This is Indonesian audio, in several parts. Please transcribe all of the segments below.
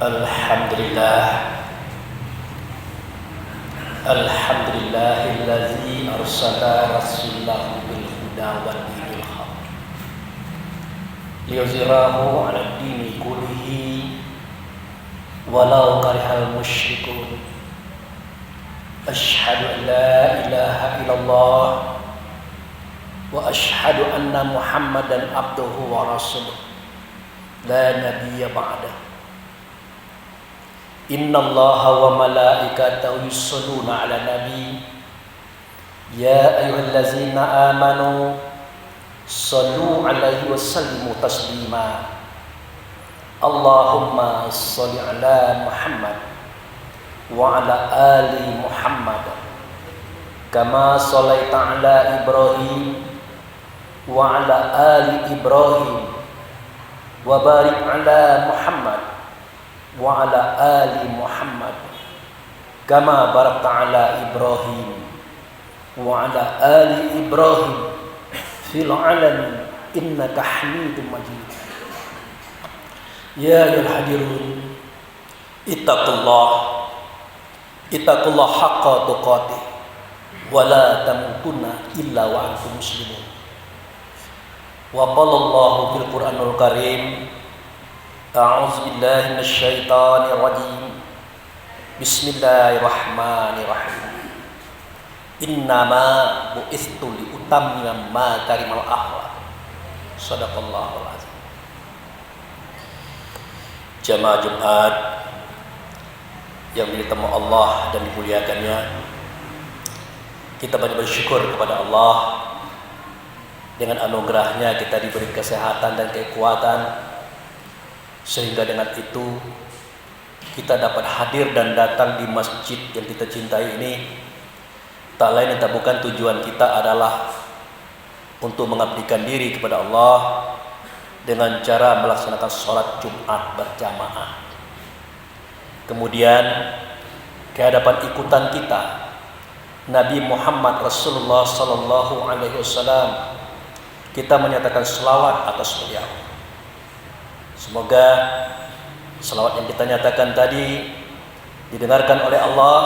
Alhamdulillah, Alhamdulillahillazi arsala rasulahu bil huda wa dinil haq liyuzhirahu 'ala dini kullihi walau karihal musyrikun. Asyhadu an la ilaha illallah wa asyhadu anna Muhammadan abduhu wa rasuluh la nabiyya ba'dahu. Inna Allaha wa malaikatahu yusholluna ala nabi ya ayyuhallazina amanu shallu alaihi wa sallimu taslima. Allahumma shalli ala Muhammad wa ala ali Muhammad kama shallaita ala Ibrahim wa ala ali Ibrahim wa barik ala Muhammad wa ala ali Muhammad kama barakta ala Ibrahim wa ala ali Ibrahim fil alamin innaka Hamidum Majid. Ya ayyuhal hadirun ittaqullah haqqa tuqatih wa la tamutunna illa wa antum muslimun. Wa qala Allahu fil Qur'anil Karim, a'udzu billahi minasy syaithanir rajim. Bismillahirrahmanirrahim. Innama bu'istu li utammima makarimal akhlaq. Shadaqallahul azim. Jamaah Jumat yang ditemu Allah dan dimuliakannya, kita banyak bersyukur kepada Allah. Dengan anugerahnya kita diberi kesehatan dan kekuatan, sehingga dengan itu kita dapat hadir dan datang di masjid yang kita cintai ini. Tak lain dan tak bukan tujuan kita adalah untuk mengabdikan diri kepada Allah dengan cara melaksanakan sholat Jumat berjamaah. Kemudian kehadapan ikutan kita Nabi Muhammad Rasulullah Sallallahu Alaihi Wasallam, kita menyatakan selawat atas beliau. Semoga selawat yang kita nyatakan tadi didengarkan oleh Allah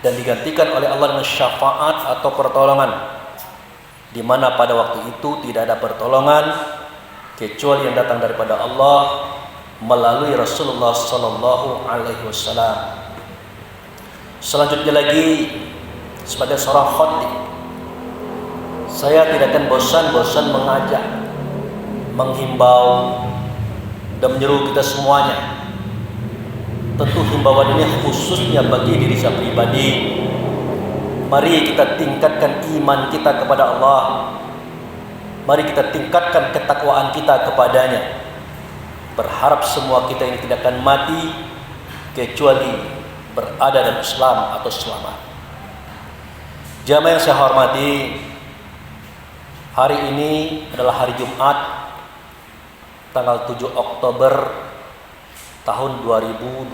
dan digantikan oleh Allah dengan syafaat atau pertolongan, di mana pada waktu itu tidak ada pertolongan kecuali yang datang daripada Allah melalui Rasulullah Sallallahu Alaihi Wasallam. Selanjutnya lagi, sebagai seorang khatib, saya tidak akan bosan-bosan mengajak, menghimbau dan menyeru kita semuanya. Tentu himbauan ini khususnya bagi diri saya pribadi. Mari kita tingkatkan iman kita kepada Allah. Mari kita tingkatkan ketakwaan kita kepadanya. Berharap semua kita ini tidak akan mati kecuali berada dalam Islam atau selamat. Jamaah yang saya hormati, hari ini adalah hari Jumat, tanggal 7 Oktober tahun 2022.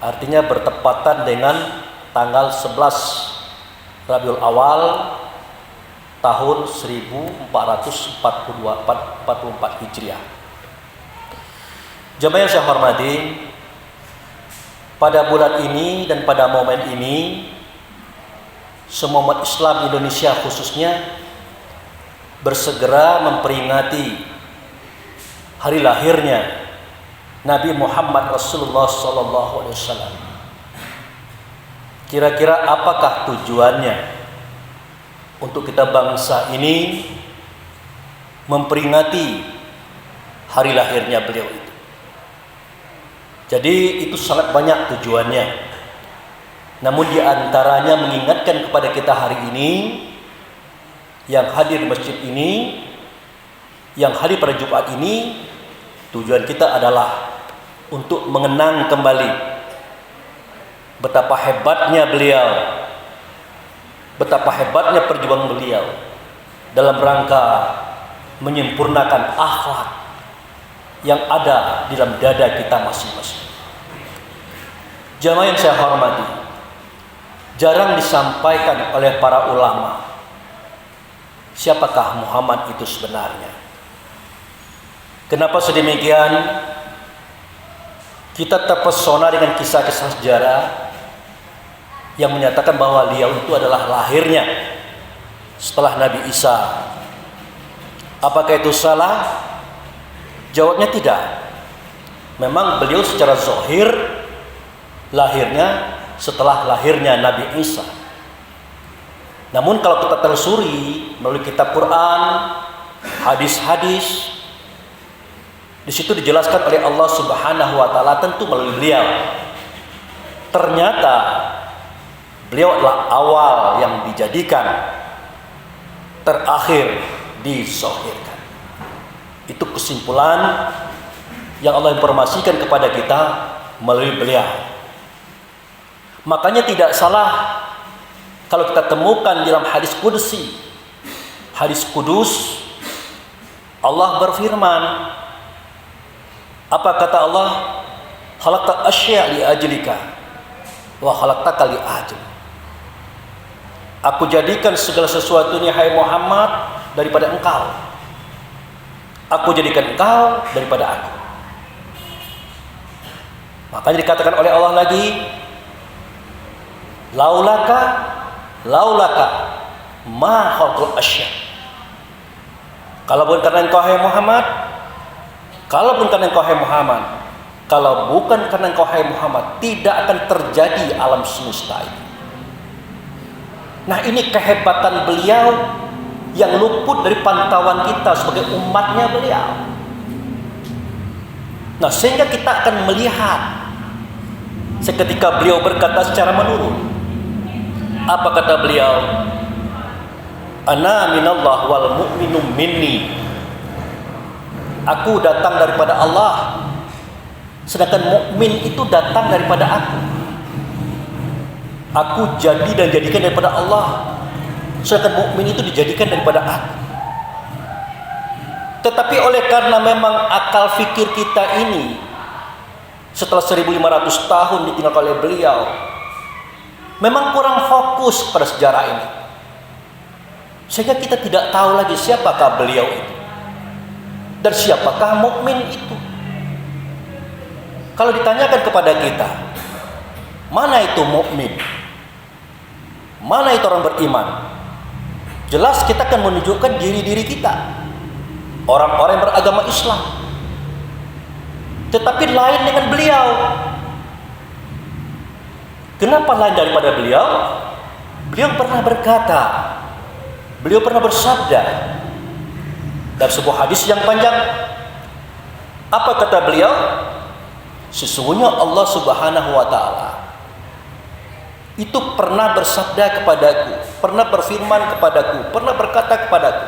Artinya bertepatan dengan tanggal 11 Rabiul Awal tahun 1444 Hijriah. Jamaah yang saya hormati, pada bulan ini dan pada momen ini semua umat Islam Indonesia khususnya bersegera memperingati hari lahirnya Nabi Muhammad Rasulullah Sallallahu Alaihi Wasallam. Kira-kira apakah tujuannya untuk kita bangsa ini memperingati hari lahirnya beliau itu? Jadi itu sangat banyak tujuannya. Namun di antaranya mengingatkan kepada kita hari ini, yang hadir di masjid ini, yang hadir pada Jumat ini, tujuan kita adalah untuk mengenang kembali betapa hebatnya beliau, betapa hebatnya perjuangan beliau dalam rangka menyempurnakan akhlak yang ada di dalam dada kita masing-masing. Jamaah yang saya hormati, jarang disampaikan oleh para ulama siapakah Muhammad itu sebenarnya. Kenapa sedemikian? Kita terpesona dengan kisah-kisah sejarah yang menyatakan bahwa beliau itu adalah lahirnya setelah Nabi Isa. Apakah itu salah? Jawabnya tidak. Memang beliau secara zahir lahirnya setelah lahirnya Nabi Isa. Namun kalau kita telusuri melalui kitab Quran, hadis-hadis, di situ dijelaskan oleh Allah Subhanahu wa taala tentu melalui beliau. Ternyata beliau adalah awal yang dijadikan, terakhir dizahirkan. Itu kesimpulan yang Allah informasikan kepada kita melalui beliau. Makanya tidak salah kalau kita temukan dalam hadis qudsi, hadis kudus, Allah berfirman, apa kata Allah? Khalaqta asya' li ajlika wa khalaqtaka li ajli. Aku jadikan segala sesuatunya hai Muhammad daripada engkau. Aku jadikan engkau daripada aku. Makanya dikatakan oleh Allah lagi, laulaka ma khalaqul asya. Kalau bukan karena engkau hai Muhammad, kalau bukan karena engkau hai Muhammad, kalau bukan karena engkau hai Muhammad, tidak akan terjadi alam semesta ini. Nah, ini kehebatan beliau yang luput dari pantauan kita sebagai umatnya beliau. Nah, sehingga kita akan melihat seketika beliau berkata secara menurun. Apa kata beliau? Ana minallah wal mu'minu minni. Aku datang daripada Allah, sedangkan mukmin itu datang daripada aku. Aku jadi dan jadikan daripada Allah, sedangkan mukmin itu dijadikan daripada aku. Tetapi oleh karena memang akal fikir kita ini setelah 1500 tahun ditinggalkan oleh beliau, memang kurang fokus pada sejarah ini, sehingga kita tidak tahu lagi siapakah beliau itu dan siapakah mukmin itu. Kalau ditanyakan kepada kita, mana itu mukmin, mana itu orang beriman, jelas kita akan menunjukkan diri-diri kita, orang-orang yang beragama Islam. Tetapi lain dengan beliau. Kenapa lain daripada beliau? Beliau pernah berkata, beliau pernah bersabda dalam sebuah hadis yang panjang. Apa kata beliau? Sesungguhnya Allah Subhanahu wa taala itu pernah bersabda kepadaku, pernah berfirman kepadaku, pernah berkata kepadaku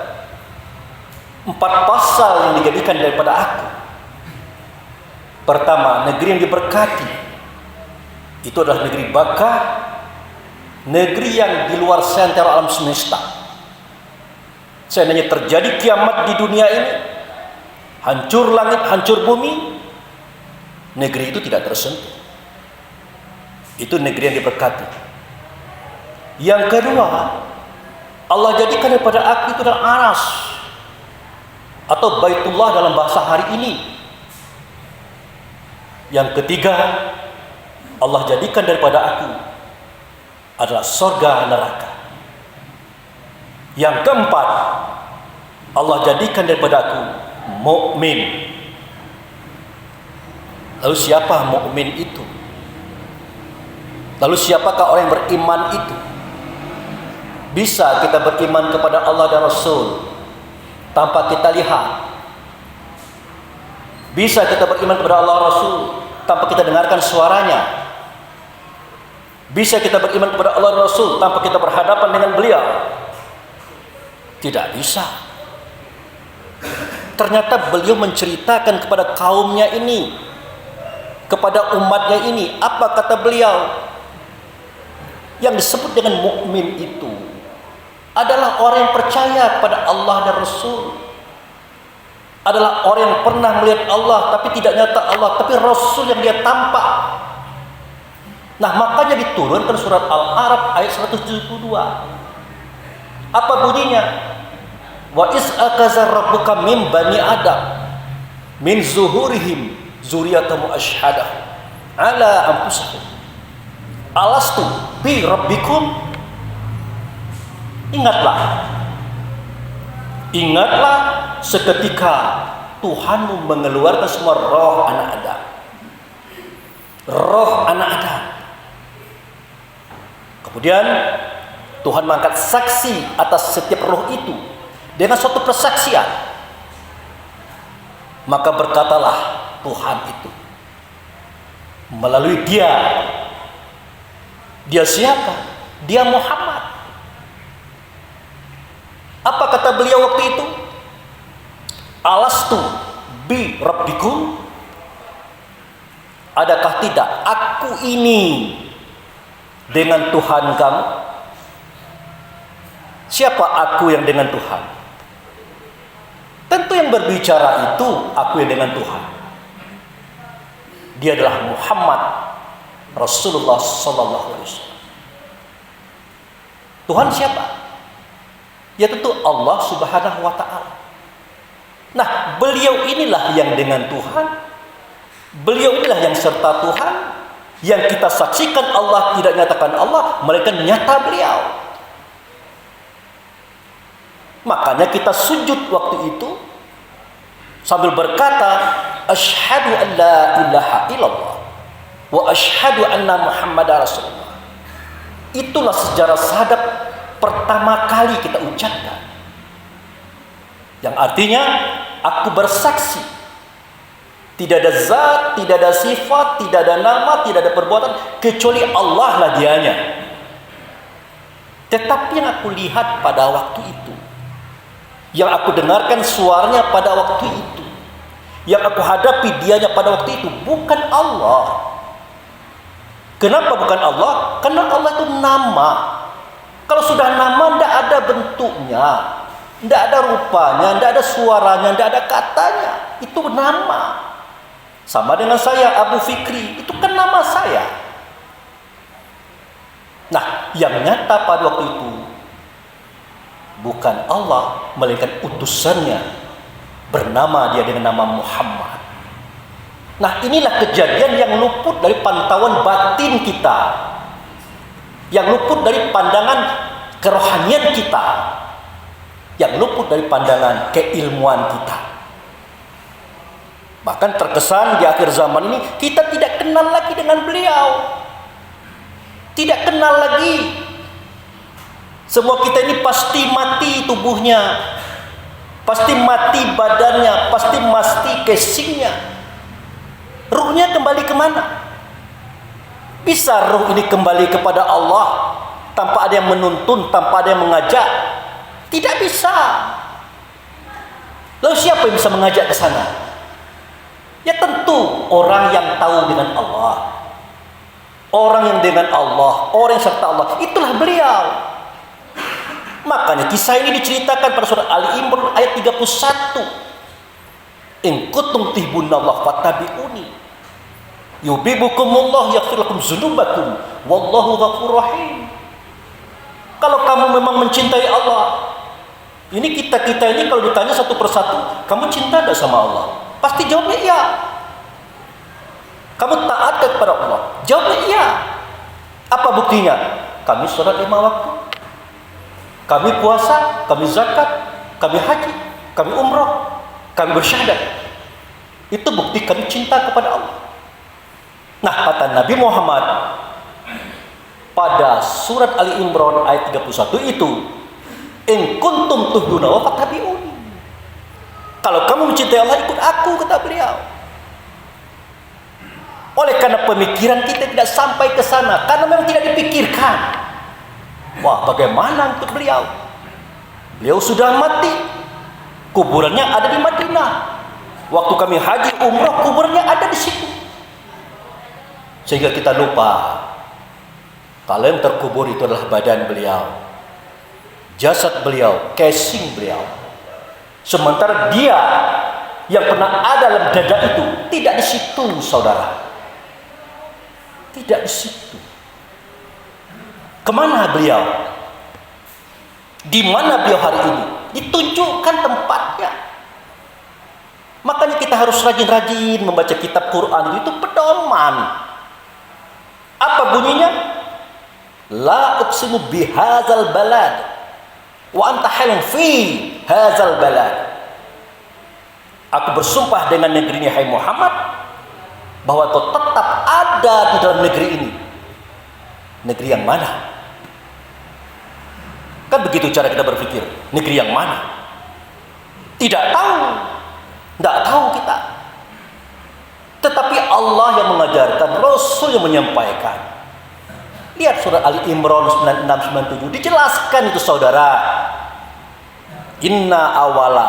4 pasal yang dijadikan daripada aku. Pertama, negeri yang diberkati, itu adalah negeri Bakkah, negeri yang di luar sentral alam semesta. Seandainya terjadi kiamat di dunia ini, hancur langit, hancur bumi, negeri itu tidak tersentuh. Itu negeri yang diberkati. Yang kedua, Allah jadikan daripada aku itu adalah Aras atau Baitullah dalam bahasa hari ini. Yang ketiga, Allah jadikan daripada aku adalah surga neraka. Yang keempat, Allah jadikan daripada aku mukmin. Lalu siapa mukmin itu? Lalu siapakah orang yang beriman itu? Bisa kita beriman kepada Allah dan Rasul tanpa kita lihat. Bisa kita beriman kepada Allah dan Rasul tanpa kita dengarkan suaranya. Bisa kita beriman kepada Allah dan Rasul tanpa kita berhadapan dengan beliau. Tidak bisa. Ternyata beliau menceritakan kepada kaumnya ini, kepada umatnya ini, apa kata beliau? Yang disebut dengan mukmin itu adalah orang yang percaya kepada Allah dan Rasul, adalah orang yang pernah melihat Allah tapi tidak nyata Allah, tapi Rasul yang dia tampak. Nah, makanya diturunkan surat Al-A'raf ayat 172. Apa bunyinya? Wa iz akaza rabbuka min bani adam min zuhurihim zuriyatahum ashhadahum ala anfusakum alastu bi rabbikum. Ingatlah seketika Tuhanmu mengeluarkan semua roh anak Adam. Roh anak Adam. Kemudian Tuhan mengangkat saksi atas setiap roh itu dengan suatu persaksian. Maka berkatalah Tuhan itu melalui dia. Dia siapa? Dia Muhammad. Apa kata beliau waktu itu? Alastu bi rabbikum? Adakah tidak aku ini dengan Tuhan kamu? Siapa aku yang dengan Tuhan? Tentu yang berbicara itu aku yang dengan Tuhan. Dia adalah Muhammad Rasulullah sallallahu alaihi wasallam. Tuhan siapa? Ya tentu Allah Subhanahu wa taala. Nah, beliau inilah yang dengan Tuhan. Beliau inilah yang serta Tuhan, yang kita saksikan Allah tidak nyatakan Allah, melainkan nyata beliau. Makanya kita sujud waktu itu sambil berkata, asyhadu an la ilaha illallah wa asyhadu anna Muhammadar Rasulullah. Itulah sejarah syahadat pertama kali kita ucapkan. Yang artinya aku bersaksi tidak ada zat, tidak ada sifat, tidak ada nama, tidak ada perbuatan kecuali Allah lah dianya. Tetapi yang aku lihat pada waktu itu, yang aku dengarkan suaranya pada waktu itu, yang aku hadapi dianya pada waktu itu bukan Allah. Kenapa bukan Allah? Karena Allah itu nama. Kalau sudah nama tidak ada bentuknya, tidak ada rupanya, tidak ada suaranya, tidak ada katanya. Itu nama. Sama dengan saya Abu Fikri, itu kan nama saya. Nah, yang nyata pada waktu itu bukan Allah, melainkan utusannya, bernama dia dengan nama Muhammad. Nah, inilah kejadian yang luput dari pantauan batin kita, yang luput dari pandangan kerohanian kita, yang luput dari pandangan keilmuan kita. Bahkan terkesan di akhir zaman ini kita tidak kenal lagi dengan beliau, tidak kenal lagi. Semua kita ini pasti mati tubuhnya, pasti mati badannya, pasti mati casingnya. Ruhnya kembali kemana? Bisa ruh ini kembali kepada Allah tanpa ada yang menuntun, tanpa ada yang mengajak? Tidak bisa. Lalu siapa yang bisa mengajak ke sana? Ya tentu orang yang tahu dengan Allah, orang yang dengan Allah, orang yang serta Allah, itulah beliau. Makanya kisah ini diceritakan pada surat Ali Imran ayat 31. In kuntum tuhibbunallah fattabi'uni yuhibbukumullah yaghfir lakum dzunubakum wallahu ghafurur rahim. Kalau kamu memang mencintai Allah, ini kita ini kalau ditanya satu persatu, kamu cinta tidak sama Allah? Pasti jawabnya iya. Kamu taat kepada Allah? Jawabnya iya. Apa buktinya? Kami sholat 5 waktu, kami puasa, kami zakat, kami haji, kami umrah, kami bersyahadat. Itu bukti kami cinta kepada Allah. Nah, kata Nabi Muhammad pada surat Ali Imran ayat 31 itu, in kuntum tuhibbuna wa fattabi'uni. Kalau kamu mencintai Allah, ikut aku, kata beliau. Oleh karena pemikiran kita tidak sampai ke sana, karena memang tidak dipikirkan. Wah, bagaimana untuk beliau? Beliau sudah mati, kuburannya ada di Madinah. Waktu kami haji umrah, kuburannya ada di situ. Sehingga kita lupa kalau yang terkubur itu adalah badan beliau, jasad beliau, casing beliau. Sementara dia yang pernah ada dalam dada itu tidak di situ, saudara. Tidak di situ. Kemana beliau? Di mana beliau hari ini? Ditunjukkan tempatnya. Makanya kita harus rajin-rajin membaca kitab Quran. Itu pedoman. Apa bunyinya? La uqsimu bihadzal balad wa anta halun fi hadzal balad. Aku bersumpah dengan negeri ini, hai Muhammad, bahwa kau tetap ada di dalam negeri ini. Negeri yang mana? Kan begitu cara kita berpikir. Negeri yang mana? Tidak tahu. Tidak tahu kita. Tetapi Allah yang mengajarkan, Rasul yang menyampaikan. Lihat surah Ali Imran 96-97, dijelaskan itu saudara. Inna awala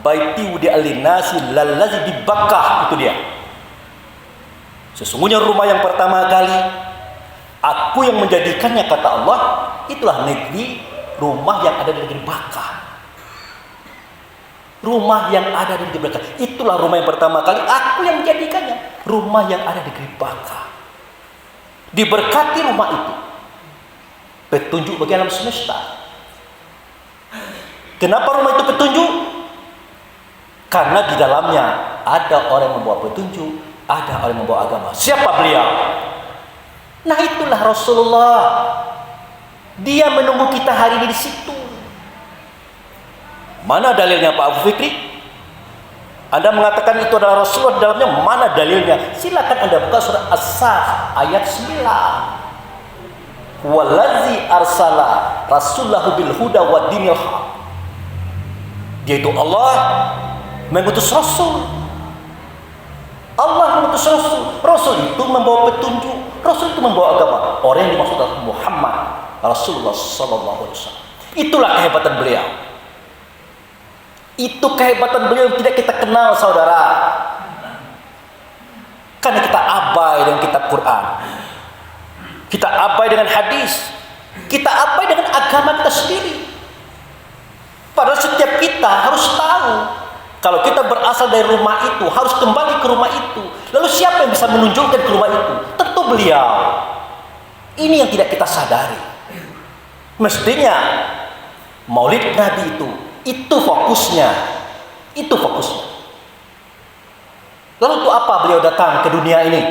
baiti wudi'a linnasi lallazi di Bakkah, itu dia. Sesungguhnya rumah yang pertama kali aku yang menjadikannya, kata Allah, itulah negeri, rumah yang ada di negeri Bakkah. Rumah yang ada di negeri Bakkah, itulah rumah yang pertama kali aku yang menjadikannya, rumah yang ada di negeri Bakkah. Diberkati rumah itu, petunjuk bagi alam semesta. Kenapa rumah itu petunjuk? Karena di dalamnya ada orang yang membawa petunjuk, ada orang yang membawa agama. Siapa beliau? Nah, itulah Rasulullah. Dia menunggu kita hari ini di situ. Mana dalilnya Pak Abu Fikri? Anda mengatakan itu adalah Rasulullah, di dalamnya mana dalilnya? Silakan Anda buka surah As-Saff ayat 9. Wallazi arsala rasulahu bil huda wa dinil haq. Yaitu Allah mengutus Rasul. Allah mengutus Rasul. Rasul itu membawa petunjuk. Rasul itu membawa agama. Orang yang dimaksud adalah Muhammad Rasulullah sallallahu alaihi wasallam. Itulah kehebatan beliau. Itu kehebatan beliau yang tidak kita kenal, saudara. Karena kita abai dengan kitab Quran. Kita abai dengan hadis. Kita abai dengan agama kita sendiri. Padahal setiap kita harus tahu, kalau kita berasal dari rumah itu, harus kembali ke rumah itu. Lalu siapa yang bisa menunjukkan ke rumah itu? Tentu beliau. Ini yang tidak kita sadari. Mestinya Maulid Nabi itu fokusnya. Itu fokusnya. Lalu untuk apa beliau datang ke dunia ini?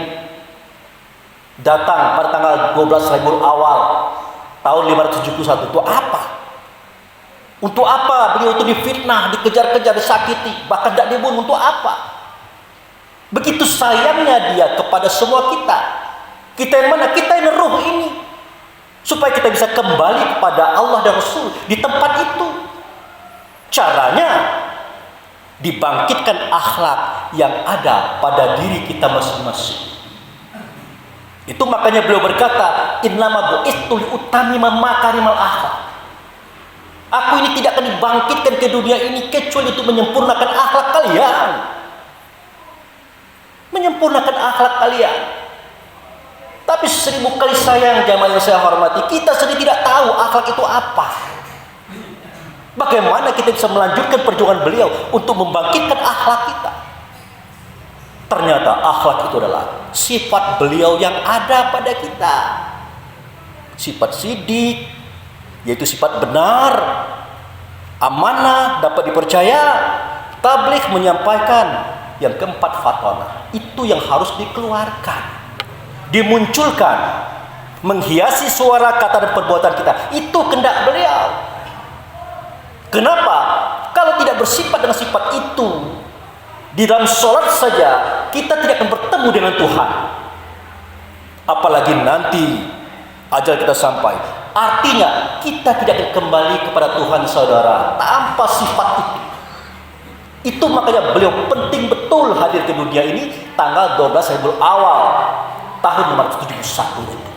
Datang pada tanggal 12 Rabiul Awal tahun 571. Itu apa? Untuk apa beliau itu difitnah, dikejar-kejar, disakiti, bahkan tidak dibunuh? Untuk apa? Begitu sayangnya dia kepada semua kita. Kita yang mana? Kita yang ruh ini. Supaya kita bisa kembali kepada Allah dan Rasul di tempat itu. Caranya dibangkitkan akhlak yang ada pada diri kita masing-masing. Itu makanya beliau berkata, innama bu'istu liutamima makarimal akhlak. Aku ini tidak akan dibangkitkan ke dunia ini kecuali untuk menyempurnakan akhlak kalian. Menyempurnakan akhlak kalian. Tapi 1000 kali sayang jamaah yang saya hormati, kita sendiri tidak tahu akhlak itu apa. Bagaimana kita bisa melanjutkan perjuangan beliau untuk membangkitkan akhlak kita? Ternyata akhlak itu adalah sifat beliau yang ada pada kita. Sifat sidik, yaitu sifat benar, amanah, dapat dipercaya, tabligh, menyampaikan. Yang keempat, fatonah. Itu yang harus dikeluarkan, dimunculkan, menghiasi suara, kata, dan perbuatan kita. Itu kehendak beliau. Kenapa? Kalau tidak bersifat dengan sifat itu, di dalam sholat saja kita tidak akan bertemu dengan Tuhan. Apalagi nanti ajal kita sampai. Artinya kita tidak akan kembali kepada Tuhan, saudara, tanpa sifat itu. Itu makanya beliau penting betul hadir ke dunia ini tanggal 12 Rabiul Awal tahun 571 itu.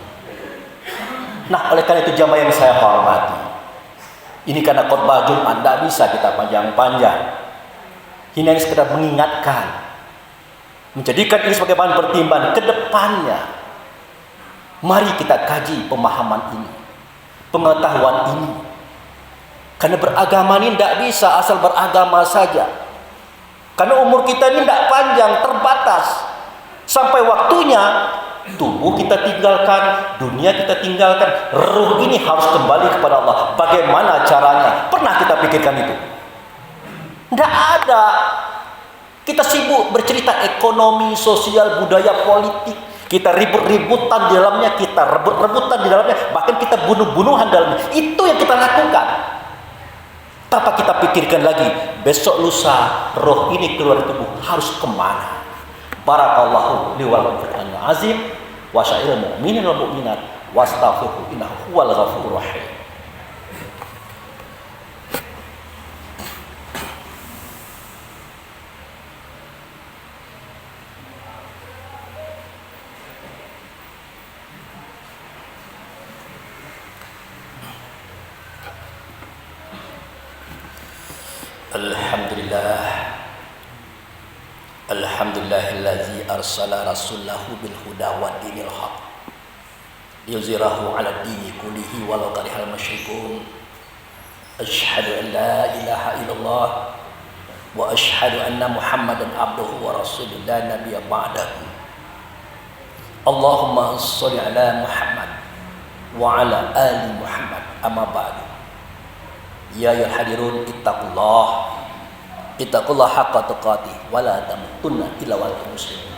Nah, oleh karena itu jamaah yang saya hormati, ini karena khotbah Jumat tidak bisa kita panjang-panjang. Ini hanya sekedar mengingatkan, menjadikan ini sebagai bahan pertimbangan ke depannya. Mari kita kaji pemahaman ini, pengetahuan ini. Karena beragama ini tidak bisa asal beragama saja. Karena umur kita ini tidak panjang, terbatas. Sampai waktunya tubuh kita tinggalkan, dunia kita tinggalkan, ruh ini harus kembali kepada Allah. Bagaimana caranya? Pernah kita pikirkan itu? Tidak ada. Kita sibuk bercerita ekonomi, sosial, budaya, politik. Kita ribut-ributan di dalamnya, kita rebut-rebutan di dalamnya, bahkan kita bunuh-bunuhan dalamnya. Itu yang kita lakukan. Tanpa kita pikirkan lagi, besok lusa roh ini keluar dari tubuh harus kemana. Barakallahu li wa lakum fil Qur'anil azim wa sa'iril mu'minin wal mu'minat wastaghfiruhu innahu huwal ghafurur rahim. Alhamdulillah. Alhamdulillahillazi arsala rasulahu bil huda wa dinil haq liyuzhirahu 'ala dini kullihi walau karihal musyrikun. Asyhadu an la ilaha illallah wa asyhadu anna Muhammadan abduhu wa rasuluhu la nabiyya ba'dahu. Allahumma shalli 'ala Muhammad wa 'ala ali Muhammad amma ba'du. Ya ayyuhal hadirun ittaqullah haqqa tuqatih wa la tamutunna illa wa antum muslimun.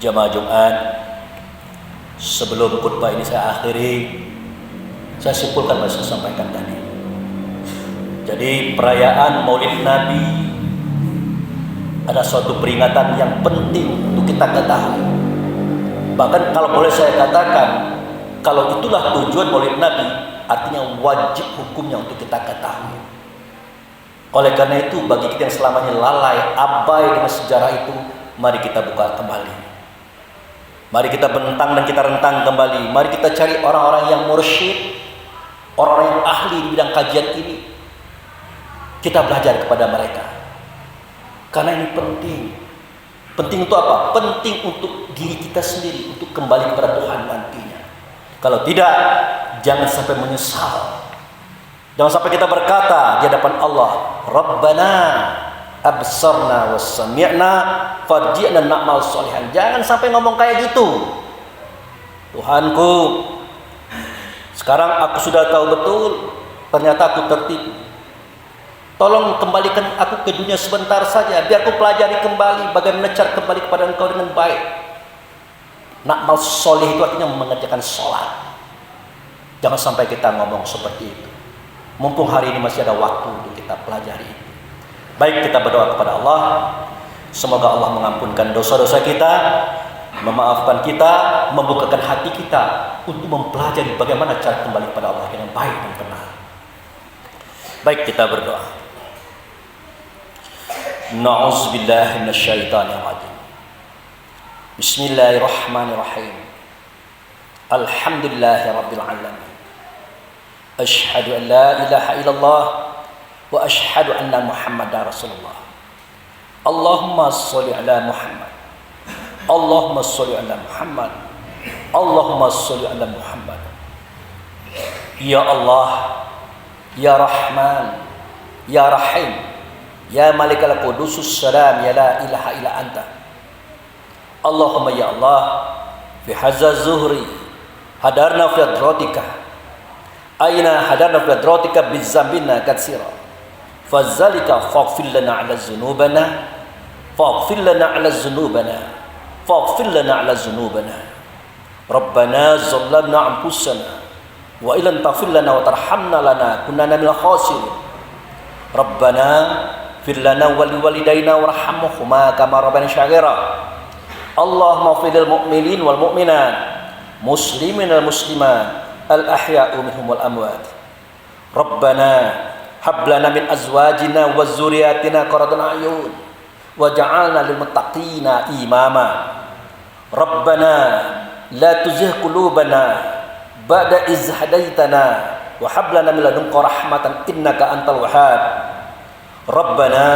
Jamaah Jumat, sebelum khutbah ini saya akhiri, saya simpulkan apa yang saya sampaikan tadi. Jadi perayaan Maulid Nabi ada suatu peringatan yang penting untuk kita ketahui. Bahkan kalau boleh saya katakan, kalau itulah tujuan Maulid Nabi, artinya wajib hukumnya untuk kita ketahui. Oleh karena itu, bagi kita yang selamanya lalai, abai dengan sejarah itu, mari kita buka kembali. Mari kita bentang dan kita rentang kembali. Mari kita cari orang-orang yang mursyid, orang-orang yang ahli di bidang kajian ini. Kita belajar kepada mereka. Karena ini penting. Penting untuk apa? Penting untuk diri kita sendiri, untuk kembali kepada Tuhan nantinya. Kalau tidak, jangan sampai menyesal. Jangan sampai kita berkata di hadapan Allah, Rabbana absarna was sami'na farji'na na'mal sholihan. Jangan sampai ngomong kayak gitu. Tuhanku, sekarang aku sudah tahu betul, ternyata aku tertipu. Tolong kembalikan aku ke dunia sebentar saja, biar aku pelajari kembali bagaimana cara kembali kepada Engkau dengan baik. Na'mal sholih itu artinya mengerjakan sholat. Jangan sampai kita ngomong seperti itu. Mumpung hari ini masih ada waktu untuk kita pelajari. Baik, kita berdoa kepada Allah. Semoga Allah mengampunkan dosa-dosa kita, memaafkan kita, membukakan hati kita untuk mempelajari bagaimana cara kembali kepada Allah dengan baik dan benar. Baik, kita berdoa. Na'udzubillahi minasyaitonir rajim. Bismillahirrahmanirrahim. Alhamdulillahirabbil alamin. Asyhadu an la ilaha illallah wa asyhadu anna Muhammadar Rasulullah. Allahumma sholli ala Muhammad. Allahumma sholli ala Muhammad. Allahumma sholli ala Muhammad. Ya Allah, ya Rahman, ya Rahim, ya Malikal Qudusus Salam, ya la ilaha illa anta. Allahumma ya Allah, fi hadza zuhri hadarna fi hadratika. Aina hadarna fi hadratika bizambina katsira. Fazalika faghfir lana ala dzunubana. Faghfir lana ala dzunubana. Faghfir lana ala dzunubana. Rabbana zalamna anfusana wa illam taghfir lana wa tarhamna lana kunna minal khasirin. Rabbana fir lana wa liwalidayna warhamhuma kama rabbayana shaghira. Allahumma fil mu'minin wal mu'minat, muslimin wal muslimat, al ahya'u minhum wal amwat. Rabbana hab lana min azwajina wa dzurriyyatina qurrata a'yun waj'alna lil muttaqina imama. Rabbana la tuzigh qulubana ba'da idh hadaitana wa hab lana min ladunka rahmatan innaka antal wahhab. Rabbana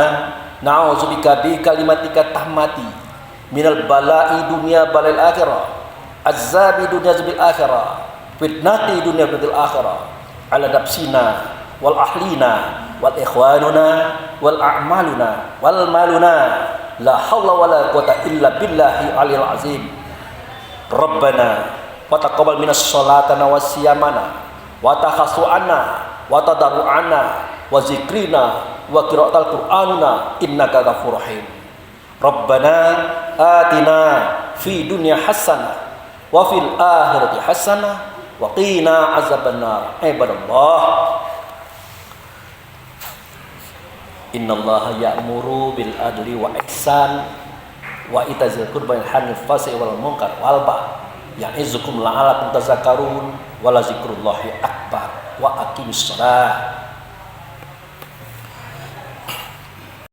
na'udzubika bi kalimatika tammati minal bala'i dunya balal akhirah, azabi dunya zabil akhirah, fitnati dunya fitnatil akhirah, ala nafsina wal ahlina wal ikhwanuna wal a'maluna wal maluna, la hawla wala quwata illa billahi aliyil azim. Rabbana wa taqabbal minas sholatana wa siyamana wa takhasu'ana wa tadarru'ana wa zikrina wa qira'atal qur'anuna innaka ghafurur rahim. Rabbana atina fi dunya hasanah wa fil akhirati hasanah wa qina azabannar. Ibadallah, innallaha ya'muru bil adli wa ihsan wa itazil qurba wal hanil fasi wal munkar wal ba ya'izukum la'alakum tazakkarun wa la zikrullahi akbar wa aqimis shalah